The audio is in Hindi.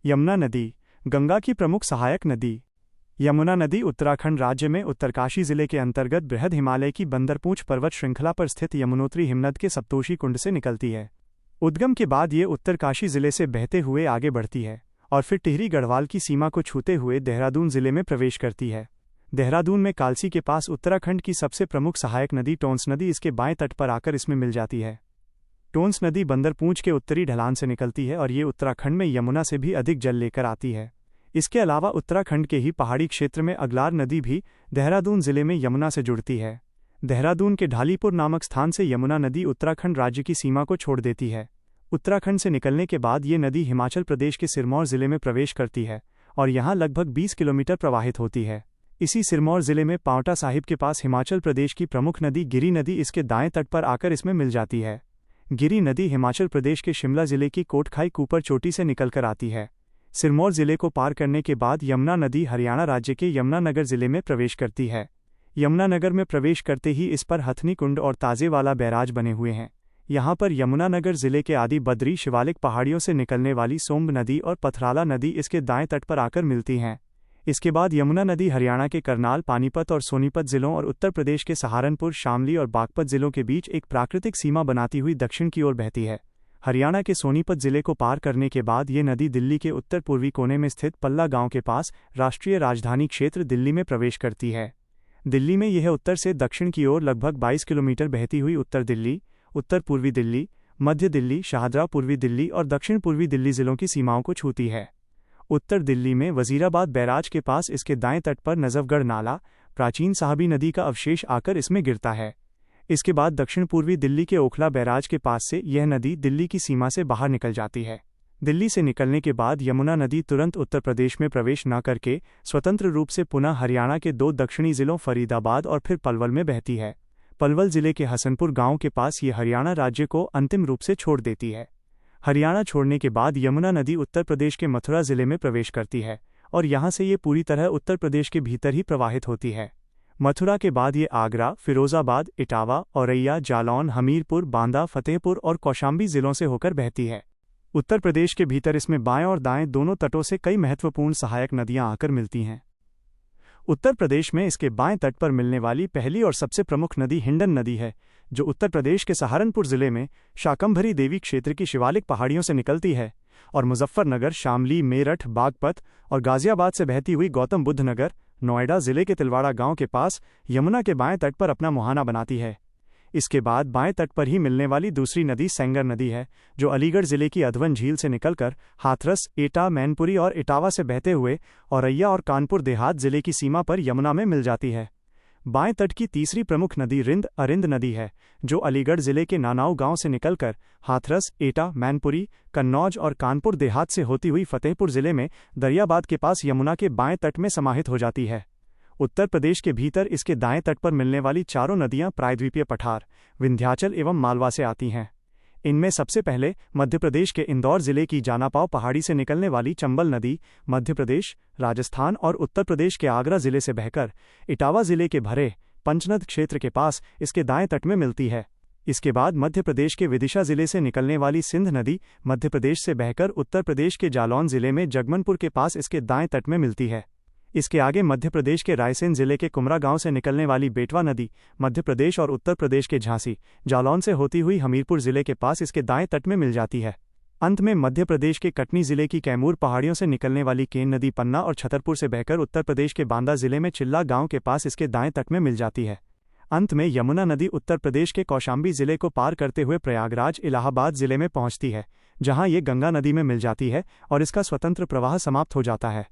यमुना नदी, गंगा की प्रमुख सहायक नदी। यमुना नदी उत्तराखंड राज्य में उत्तरकाशी जिले के अंतर्गत बृहद हिमालय की बंदरपूंछ पर्वत श्रृंखला पर स्थित यमुनोत्री हिमनद के सप्तोषी कुंड से निकलती है। उद्गम के बाद ये उत्तरकाशी जिले से बहते हुए आगे बढ़ती है और फिर टिहरी गढ़वाल की सीमा को छूते हुए देहरादून जिले में प्रवेश करती है। देहरादून में कालसी के पास उत्तराखंड की सबसे प्रमुख सहायक नदी टोंस नदी इसके बाएं तट पर आकर इसमें मिल जाती है। टोंस नदी बंदरपूंछ के उत्तरी ढलान से निकलती है और ये उत्तराखंड में यमुना से भी अधिक जल लेकर आती है। इसके अलावा उत्तराखंड के ही पहाड़ी क्षेत्र में अगलार नदी भी देहरादून जिले में यमुना से जुड़ती है। देहरादून के ढालीपुर नामक स्थान से यमुना नदी उत्तराखंड राज्य की सीमा को छोड़ देती है। उत्तराखंड से निकलने के बाद ये नदी हिमाचल प्रदेश के सिरमौर जिले में प्रवेश करती है और यहाँ लगभग 20 किलोमीटर प्रवाहित होती है। इसी सिरमौर जिले में पांवटा साहिब के पास हिमाचल प्रदेश की प्रमुख नदी गिरी नदी इसके दाएं तट पर आकर इसमें मिल जाती है। गिरी नदी हिमाचल प्रदेश के शिमला जिले की कोटखाई कूपर चोटी से निकलकर आती है। सिरमौर जिले को पार करने के बाद यमुना नदी हरियाणा राज्य के यमुनानगर जिले में प्रवेश करती है। यमुनानगर में प्रवेश करते ही इस पर हथनी कुंड और ताजेवाला बैराज बने हुए हैं। यहाँ पर यमुनानगर जिले के आदि बद्री शिवालिक पहाड़ियों से निकलने वाली सोम्ब नदी और पथराला नदी इसके दाएं तट पर आकर मिलती हैं। इसके बाद यमुना नदी हरियाणा के करनाल, पानीपत और सोनीपत जिलों और उत्तर प्रदेश के सहारनपुर, शामली और बागपत जिलों के बीच एक प्राकृतिक सीमा बनाती हुई दक्षिण की ओर बहती है। हरियाणा के सोनीपत जिले को पार करने के बाद ये नदी दिल्ली के उत्तर पूर्वी कोने में स्थित पल्ला गांव के पास राष्ट्रीय राजधानी क्षेत्र दिल्ली में प्रवेश करती है। दिल्ली में यह उत्तर से दक्षिण की ओर लगभग 22 किलोमीटर बहती हुई उत्तर दिल्ली, उत्तर पूर्वी दिल्ली, मध्य दिल्ली, शाहदरा, पूर्वी दिल्ली और दक्षिण पूर्वी दिल्ली जिलों की सीमाओं को छूती है। उत्तर दिल्ली में वजीराबाद बैराज के पास इसके दाएं तट पर नजफगढ़ नाला, प्राचीन साहबी नदी का अवशेष आकर इसमें गिरता है। इसके बाद दक्षिण पूर्वी दिल्ली के ओखला बैराज के पास से यह नदी दिल्ली की सीमा से बाहर निकल जाती है। दिल्ली से निकलने के बाद यमुना नदी तुरंत उत्तर प्रदेश में प्रवेश न करके स्वतंत्र रूप से पुनः हरियाणा के 2 दक्षिणी जिलों फरीदाबाद और फिर पलवल में बहती है। पलवल जिले के हसनपुर गांव के पास ये हरियाणा राज्य को अंतिम रूप से छोड़ देती है। हरियाणा छोड़ने के बाद यमुना नदी उत्तर प्रदेश के मथुरा जिले में प्रवेश करती है और यहाँ से ये पूरी तरह उत्तर प्रदेश के भीतर ही प्रवाहित होती है। मथुरा के बाद ये आगरा, फिरोजाबाद, इटावा, औरैया, जालौन, हमीरपुर, बांदा, फतेहपुर और कौशाम्बी जिलों से होकर बहती है। उत्तर प्रदेश के भीतर इसमें बाएं और दाएं दोनों तटों से कई महत्वपूर्ण सहायक नदियां आकर मिलती हैं। उत्तर प्रदेश में इसके बाएं तट पर मिलने वाली पहली और सबसे प्रमुख नदी हिंडन नदी है, जो उत्तर प्रदेश के सहारनपुर जिले में शाकंभरी देवी क्षेत्र की शिवालिक पहाड़ियों से निकलती है और मुजफ्फरनगर, शामली, मेरठ, बागपत और गाजियाबाद से बहती हुई गौतम बुद्ध नगर, नोएडा जिले के तिलवाड़ा गांव के पास यमुना के बाएं तट पर अपना मुहाना बनाती है। इसके बाद बाएं तट पर ही मिलने वाली दूसरी नदी सेंगर नदी है, जो अलीगढ़ जिले की अधवन झील से निकलकर हाथरस, एटा, मैनपुरी और इटावा से बहते हुए औरैया और कानपुर देहात जिले की सीमा पर यमुना में मिल जाती है। बाएं तट की तीसरी प्रमुख नदी रिंद अरिंद नदी है, जो अलीगढ़ जिले के नानाऊ गांव से निकलकर हाथरस, एटा, मैनपुरी, कन्नौज और कानपुर देहात से होती हुई फतेहपुर जिले में दरियाबाद के पास यमुना के बाएं तट में समाहित हो जाती है। उत्तर प्रदेश के भीतर इसके दाएं तट पर मिलने वाली चारों नदियां प्रायद्वीपीय पठार, विंध्याचल एवं मालवा से आती हैं। इनमें सबसे पहले मध्य प्रदेश के इंदौर जिले की जानापाव पहाड़ी से निकलने वाली चंबल नदी मध्य प्रदेश, राजस्थान और उत्तर प्रदेश के आगरा जिले से बहकर इटावा जिले के भरे पंचनद क्षेत्र के पास इसके दाएं तट में मिलती है। इसके बाद मध्य प्रदेश के विदिशा जिले से निकलने वाली सिंध नदी मध्य प्रदेश से बहकर उत्तर प्रदेश के जालौन जिले में जगमनपुर के पास इसके दाएं तट में मिलती है। इसके आगे मध्य प्रदेश के रायसेन जिले के कुमरा गांव से निकलने वाली बेटवा नदी मध्य प्रदेश और उत्तर प्रदेश के झांसी, जालौन से होती हुई हमीरपुर जिले के पास इसके दाएं तट में मिल जाती है। अंत में मध्य प्रदेश के कटनी जिले की कैमूर पहाड़ियों से निकलने वाली केन नदी पन्ना और छतरपुर से बहकर उत्तर प्रदेश के बांदा जिले में चिल्ला गांव के पास इसके दाएं तट में मिल जाती है। अंत में यमुना नदी उत्तर प्रदेश के कौशाम्बी जिले को पार करते हुए प्रयागराज, इलाहाबाद जिले में पहुंचती है, जहां ये गंगा नदी में मिल जाती है और इसका स्वतंत्र प्रवाह समाप्त हो जाता है।